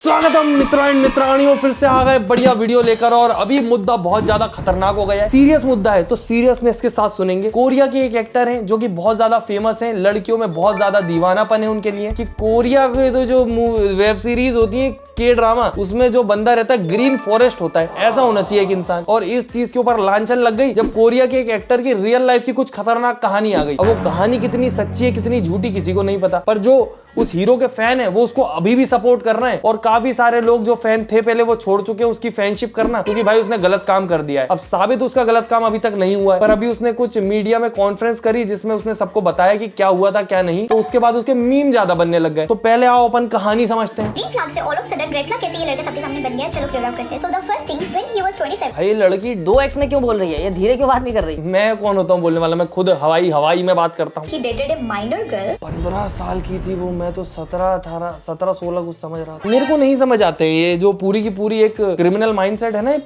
स्वागतम मित्रों एंड मित्राणियों, फिर से आ गए बढ़िया वीडियो लेकर। और अभी मुद्दा बहुत ज्यादा खतरनाक हो गया है, सीरियस मुद्दा है, तो सीरियसनेस के साथ सुनेंगे। कोरिया के एक एक्टर हैं जो कि बहुत ज्यादा फेमस हैं, लड़कियों में बहुत ज्यादा दीवानापन है उनके लिए। कि कोरिया के तो जो वेब सीरीज होती है के ड्रामा, उसमें जो बंदा रहता है ग्रीन फॉरेस्ट होता है, ऐसा होना चाहिए एक इंसान। और इस चीज के ऊपर लांछन लग गई जब कोरिया के एक एक्टर की रियल लाइफ की कुछ खतरनाक कहानी आ गई। अब वो कहानी कितनी सच्ची है कितनी झूठी किसी को नहीं पता, पर जो उस हीरो के फैन है वो उसको अभी भी सपोर्ट कर रहे हैं। और काफी सारे लोग जो फैन थे पहले वो छोड़ चुके हैं उसकी फैनशिप करना, क्योंकि भाई उसने गलत काम कर दिया है। अब साबित उसका गलत काम अभी तक नहीं हुआ है, पर अभी उसने कुछ मीडिया में कॉन्फ्रेंस करी जिसमें उसने सबको बताया कि क्या हुआ था क्या नहीं। तो उसके बाद उसके मीम ज्यादा बनने लग गए। तो पहले आओ अपन कहानी समझते हैं। ग्रीन फ्लैग से all of sudden red flag कैसे ये लड़का सबके सामने बन गया, चलो क्लियर आउट करते हैं। So the first thing when he was 27, भाई लड़की 2x में क्यों बोल रही है? ये धीरे क्यों बात नहीं कर रही? मैं कौन होता हूँ बोलने वाला, मैं खुद हवाई में बात करता हूँ। he dated a minor girl 15 साल की थी वो, मैं तो 17 कुछ समझ रहा था। मेरे को नहीं समझ आते ये जो पूरी की पूरी एक क्रिमिनल माइंडसेट है ना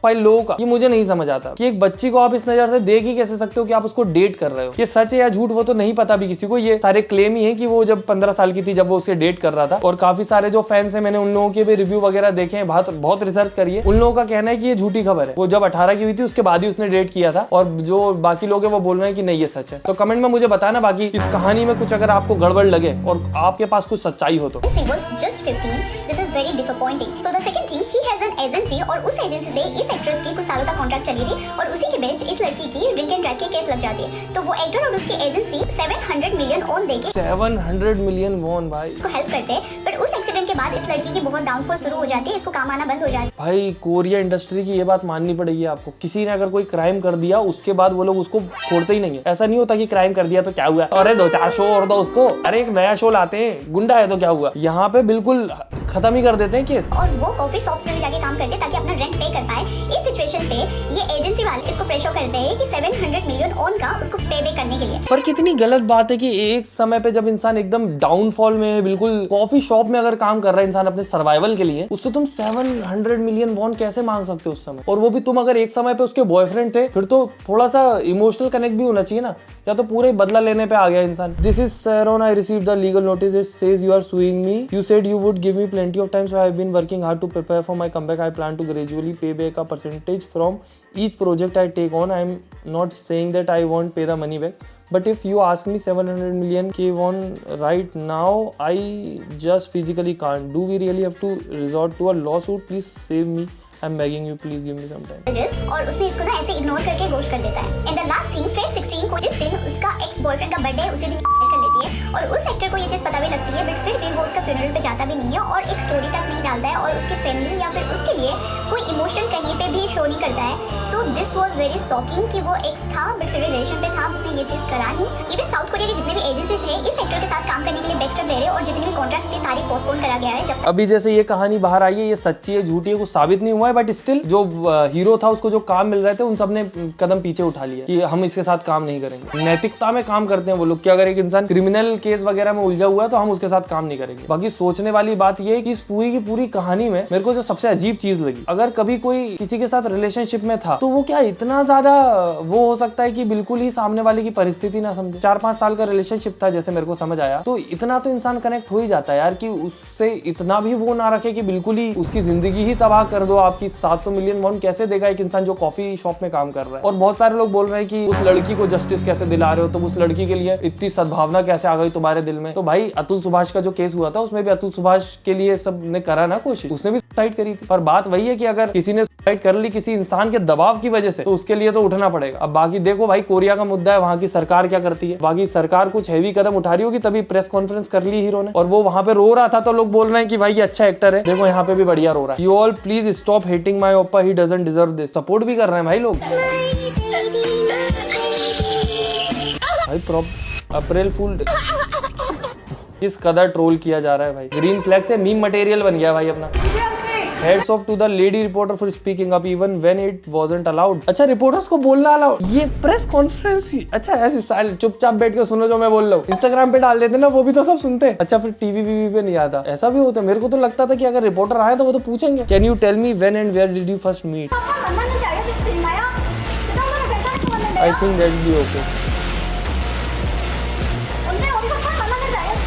भाई लोगों का, ये मुझे नहीं समझ आता कि एक बच्ची को आप इस नजर से देख ही कैसे सकते हो कि आप उसको डेट कर रहे हो। ये सच है या झूठ वो तो नहीं पता भी किसी को। ये सारे क्लेम ही है कि वो जब 15 साल की थी जब वो उससे डेट कर रहा था। और काफी सारे जो फैंस है मैंने उन लोगों के भी रिव्यू वगैरह देखे हैं, बहुत रिसर्च करी है। उन लोगों का कहना है कि ये झूठी खबर है, वो जब 18 की हुई थी उसके बाद ही उसने डेट किया था। और जो बाकी लोग है वो बोल रहे हैं कि नहीं ये सच है। तो कमेंट में मुझे बताना बाकी इस कहानी में कुछ अगर आपको गड़बड़ लगे और आपके पास कुछ सच्चाई हो तो। she was just 15, this is very disappointing. So the second thing, he has an agency और उस एजेंसी से इस एक्ट्रेस की कुछ सालों तक कॉन्ट्रैक्ट चली थी और उसी के बीच इस लड़की की ड्रिंक एंड ड्रग के केस लग जाती है। तो वो एक्टर और उसकी एजेंसी 700 मिलियन ओन देके 700 मिलियन वॉन भाई को हेल्प करते हैं। पर उस एक्सीडेंट के बाद इस लड़की की बहुत डाउनफॉल शुरू हो जाती है, इसको काम आना बंद हो जाता है। भाई कोरिया इंडस्ट्री की ये बात माननी पड़ेगी आपको। किसी ने अगर कोई क्राइम कर दिया उसके बाद वो लोग उसको छोड़ते ही नहीं है। ऐसा नहीं होता कि क्राइम कर दिया तो क्या हुआ, अरे 2-4 शो और दो उसको, अरे एक नया शो लाते हैं, गुंडा है तो क्या हुआ। यहाँ पे बिल्कुल खत्म ही कर देते हैं केस। और वो कॉफी शॉप्स में भी जाके काम करते हैं ताकि अपना रेंट पे कर पाए। इस सिचुएशन पे ये एजेंसी वाले इसको प्रेशर करते हैं कि 700 मिलियन ओन का उसको पे बैक करने के लिए। पर कितनी गलत बात है कि एक समय पे जब इंसान एकदम डाउनफॉल में है, बिल्कुल कॉफी शॉप में अगर काम कर रहा है इंसान अपने सर्वाइवल के लिए, उससे तुम 700 मिलियन वॉन कैसे मांग सकते हो उस समय। और वो भी तुम अगर एक समय पे उसके बॉयफ्रेंड थे, फिर तो थोड़ा सा इमोशनल कनेक्ट भी होना चाहिए ना, या तो पूरे बदला लेने पे आ गया इंसान। This is Sharon, I received the legal notice. It says you are suing me. You said you would give me plenty of time, so I have been working hard to prepare for my comeback. I plan to gradually pay back a percentage from each project I take on. I am not saying that I won't pay the money back. But if you ask me 700 million K won right now, I just physically can't. Do we really have to resort to a lawsuit? Please save me. I'm begging you, please give me some time. और उसने इसको ना ऐसे ignore करके गोश्त कर देता है। And the last scene Feb 16 को जिस दिन उसका एक्स बॉयफ्रेंड का बर्थडे उसी दिन कर लेती है। और उस एक्टर को ये चीज पता भी लगती है, बट फिर भी वो उसका फ्यूनरल पे जाता भी नहीं है और एक स्टोरी तक नहीं डालता है और उसके फैमिली या फिर उसके लिए कोई इमोशन कहीं पे भी शो नहीं करता है। So this was very shocking कि वो एक्स था बट फिर रिलेशन पे था, उसने ये चीज करा नहीं। इवन साउथ कोरिया के जितने भी एजेंसीज है इस एक्टर के साथ काम करने के लिए बैकस्टेप ले रहे हैं और जितने भी कॉन्ट्रैक्ट्स थे सारी पोस्टपोन करा गया है। जब अभी जैसे ये कहानी बाहर आई है, ये सच्ची है झूठी है कुछ साबित नहीं हुआ है, बट स्टिल जो हीरो था उसको जो काम मिल रहे थे उन सब ने कदम पीछे उठा लिया कि हम इसके साथ काम नहीं करेंगे। नैतिकता में काम करते हैं वो लोग कि अगर एक इंसान क्रिमिनल केस वगैरह में उलझा हुआ है तो हम उसके साथ काम नहीं करेंगे। बाकी सोचने वाली बात ये है कि इस पूरी की पूरी कहानी में मेरे को जो सबसे अजीब चीज लगी, अगर कभी कोई किसी के साथ रिलेशनशिप में था तो वो क्या इतना ज्यादा वो हो सकता है कि बिल्कुल ही सामने वाले की परिस्थिति ना समझे। 4-5 साल का रिलेशनशिप था जैसे मेरे को समझ आया, तो इतना तो इंसान कनेक्ट हो ही जाता है यार कि उससे इतना भी वो ना रखे कि बिल्कुल ही उसकी जिंदगी ही तबाह कर दो। आपकी 700 मिलियन वॉन कैसे देगा एक इंसान जो कॉफी शॉप में काम कर रहा है। और बहुत सारे लोग बोल रहे हैं कि उस लड़की को जस्टिस कैसे दिला रहे हो, तुम उस लड़की के लिए इतनी सद्भावना कैसे आ गई तुम्हारे दिल में। तो भाई अतुल सुभाष का जो केस हुआ था उसमें भी अतुल सुभाष के लिए सब ने करा ना कोशिश, उसने भी सुसाइड करी थी। पर बात वही है कि अगर किसी ने सुसाइड कर ली किसी इंसान के दबाव की वजह से तो उसके लिए तो उठना पड़ेगा। अब बाकी देखो भाई कोरिया का मुद्दा है, वहाँ की सरकार क्या करती है। बाकी सरकार कुछ हैवी कदम उठा रही होगी तभी प्रेस कॉन्फ्रेंस कर ली हीरो ने, और वो वहाँ पे रो रहा था तो लोग बोल रहे हैं कि भाई ये अच्छा एक्टर है। देखो यहाँ पे भी बढ़िया रो रहा है। You all please stop hating my ओप्पा, he doesn't deserve this. Support भी कर रहे हैं भाई लोग। भाई अप्रैल फूल किस कदर ट्रोल किया जा रहा है भाई। ग्रीन फ्लैग से मीम मटेरियल बन गया भाई अपना। Heads off to the lady reporter for speaking up even when it wasn't allowed. अच्छा रिपोर्टर्स को बोलना अलाउड, ये प्रेस कॉन्फ्रेंस ही। अच्छा ऐसे साइलेंट चुपचाप बैठ के सुनो जो मैं बोल रहा हूँ। इंस्टाग्राम पे डाल देते ना वो भी तो सब सुनते हैं। अच्छा फिर टीवी वीवी पे नहीं आता, ऐसा भी होता है। मेरे को तो लगता था कि अगर रिपोर्टर आए तो वो तो पूछेंगे can you tell me when and where did you first meet. I think that be okay.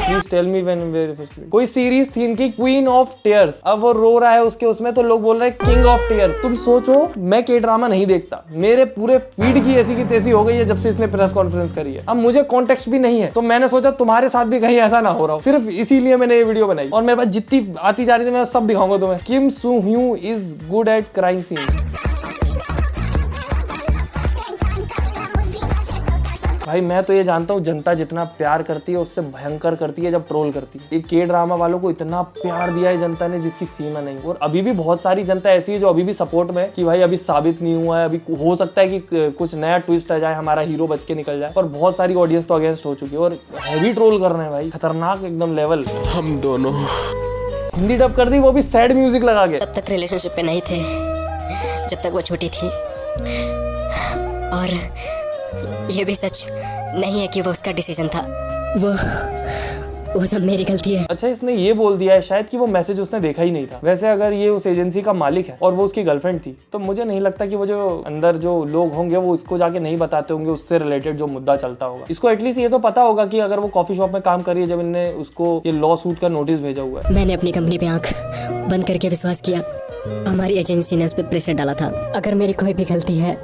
Please tell me when very first. कोई सीरीज थी इनकी क्वीन ऑफ टीयर्स, अब वो रो रहा है उसके उसमें तो लोग बोल रहे हैं किंग ऑफ टीयर्स। तुम सोचो मैं के ड्रामा नहीं देखता, मेरे पूरे फीड की ऐसी की तैसी हो गई है जब से इसने प्रेस कॉन्फ्रेंस करी है। अब मुझे कॉन्टेक्स्ट भी नहीं है तो मैंने सोचा तुम्हारे साथ भी कहीं ऐसा ना हो रहा हो, सिर्फ इसीलिए मैंने ये वीडियो बनाई। और मेरे पास जितनी आती जा रही थी मैं सब दिखाऊंगा तुम्हें। Kim Soo Hyun is good at crime scene. भाई मैं तो ये जानता हूँ जनता जितना प्यार करती है उससे भयंकर करती है जब ट्रोल करती है। एक के ड्रामा वालों को इतना प्यार दिया है जनता ने जिसकी सीमा नहीं। और अभी भी बहुत सारी जनता ऐसी है जो अभी भी सपोर्ट में है कि भाई अभी साबित नहीं हुआ है, अभी हो सकता है कि कुछ नया ट्विस्ट आ जाए, हमारा हीरो बच के निकल जाए। पर बहुत सारी ऑडियंस तो अगेंस्ट हो चुकी है और हैवी ट्रोल कर रहे हैं भाई, खतरनाक एकदम लेवल। हम दोनों हिंदी डब कर दी, वो भी सैड म्यूजिक लगा के। तब तक रिलेशनशिप पे नहीं थे जब तक वो छोटी थी, और ये भी सच नहीं है कि वो उसका डिसीजन था। वो सब मेरी गलती है। अच्छा इसने ये बोल दिया है शायद कि वो मैसेज उसने देखा ही नहीं था। वैसे अगर ये उस एजेंसी का मालिक है और वो उसकी गर्लफ्रेंड थी तो मुझे नहीं लगता कि वो जो अंदर जो लोग होंगे वो इसको जाके नहीं बताते होंगे उससे रिलेटेड जो मुद्दा चलता होगा। इसको एटलीस्ट ये तो पता होगा कि अगर वो कॉफी शॉप में काम कर रही है जब इन्होंने उसको ये लॉ सूट का नोटिस भेजा हुआ है। मैंने अपनी कंपनी पे आंख बंद करके विश्वास किया, हमारी एजेंसी ने उस पर प्रेशर डाला था। अगर मेरी कोई भी गलती है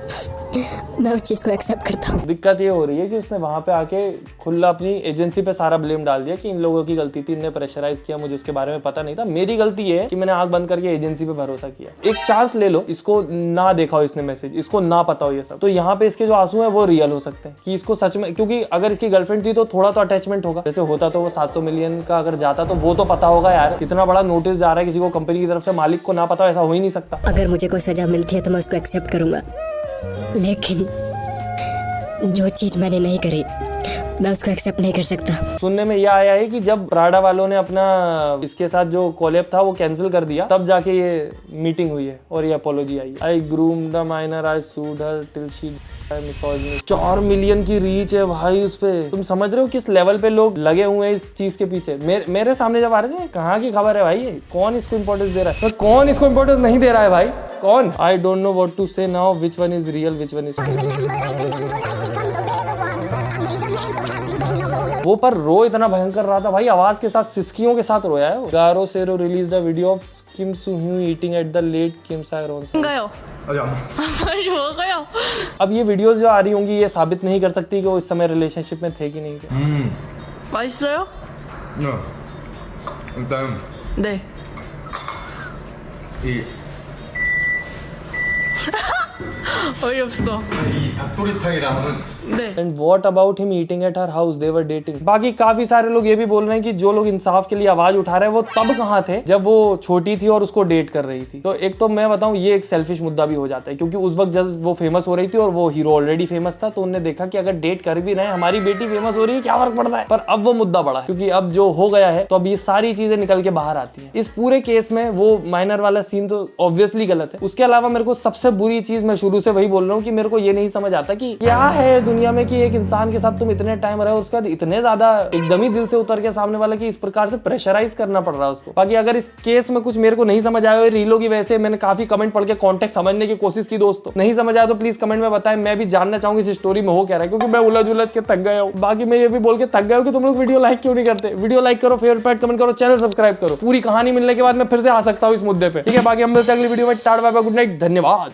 मैं उस चीज को एक्सेप्ट करता हूँ। दिक्कत ये हो रही है कि उसने वहां पे आके खुला अपनी एजेंसी पे सारा ब्लेम डाल दिया कि इन लोगों की गलती थी, इनने प्रेशराइज किया, मुझे उसके बारे में पता नहीं था, मेरी गलती है कि मैंने आंख बंद करके एजेंसी पे भरोसा किया। एक चांस ले लो, इसको ना देखा हो इसने मैसेज, इसको ना पता हो ये सब, तो यहाँ पे इसके जो आंसू है वो रियल हो सकते हैं कि इसको सच में, क्योंकि अगर इसकी गर्लफ्रेंड थी तो थोड़ा तो अटैचमेंट होगा। जैसे होता तो वो 700 मिलियन का अगर जाता तो वो तो पता होगा यार, इतना बड़ा नोटिस जा रहा है किसी को कंपनी की तरफ से, मालिक को ना पता हो, ऐसा हो ही नहीं सकता। अगर मुझे कोई सजा मिलती है तो मैं उसको एक्सेप्ट करूंगा, लेकिन जो चीज मैंने नहीं करी मैं उसको एक्सेप्ट नहीं कर सकता। सुनने में यह आया है कि जब प्राडा वालों ने अपना इसके साथ जो कोलैब था वो कैंसिल कर दिया तब जाके ये मीटिंग हुई है और ये अपोलॉजी आई है। I groom the minor, I sued her till she 4 million की रीच है भाई उस पे। तुम समझ रहे हो किस लेवल पे लोग लगे हुए हैं इस चीज के पीछे। मेरे सामने जब आ रहे थे कहाँ की खबर है भाई, ये कौन इसको इंपॉर्टेंस दे रहा है, कौन इसको इंपॉर्टेंस नहीं दे रहा है भाई, कौन। I don't know what to say now, which one is real, which one is वो पर रो इतना भयंकर रहा था भाई, आवाज के साथ सिसकियों के साथ रोया है। Garosero release the video of Kim Soo Hyun eating at the late Kim Saeron. अब ये वीडियोस जो आ रही होंगी ये साबित नहीं कर सकती कि वो इस समय रिलेशनशिप में थे कि नहीं थे। 맛있어요? 일단 네. 이 어이없어. 닭도리탕이랑은 네. And what about him eating at her house, they were dating. बाकी काफी सारे लोग ये भी बोल रहे हैं कि जो लोग इंसाफ के लिए आवाज उठा रहे हैं वो तब कहाँ थे जब वो छोटी थी और उसको डेट कर रही थी। तो एक तो मैं बताऊं ये एक सेल्फिश मुद्दा भी हो जाता है क्योंकि उस वक्त जब वो फेमस हो रही थी और वो हीरो ऑलरेडी फेमस था तो उन्होंने देखा कि अगर डेट कर भी रहे हैं हमारी बेटी फेमस हो रही है क्या फर्क पड़ता है। पर अब वो मुद्दा बड़ा है क्योंकि अब जो हो गया है तो अब ये सारी चीजें निकल के बाहर आती है। इस पूरे केस में वो माइनर वाला सीन तो ऑब्वियसली गलत है। उसके अलावा मेरे को सबसे बुरी चीज, मैं शुरू से वही बोल रहा हूँ कि मेरे को ये नहीं समझ आता कि क्या है दुनिया में कि एक इंसान के साथ तुम इतने टाइम रहे उसके बाद इतने ज्यादा एकदम ही दिल से उतर के सामने वाला कि इस प्रकार से प्रेशराइज करना पड़ रहा है उसको। बाकी अगर इस केस में कुछ मेरे को नहीं समझ आया, रीलो की वजह से मैंने काफी कमेंट पढ़ के कॉन्टेक्स्ट समझने की कोशिश की दोस्तों, नहीं समझ आया तो प्लीज कमेंट में बताएं। मैं भी जानना चाहूंगी इस स्टोरी में हो क्या रहा है क्योंकि मैं उलझ के थक गया हूँ। बाकी मैं ये भी बोल के थक गया हूँ कि तुम लोग वीडियो लाइक क्यों नहीं करते। वीडियो लाइक करो, फेवरेट पार्ट कमेंट करो, चैनल सब्सक्राइब करो। पूरी कहानी मिलने के बाद मैं फिर से आ सकता हूँ इस मुद्दे पे। ठीक है, बाकी हम मिलते हैं अगली वीडियो में। टाटा बाय बाय, गुड नाइट, धन्यवाद।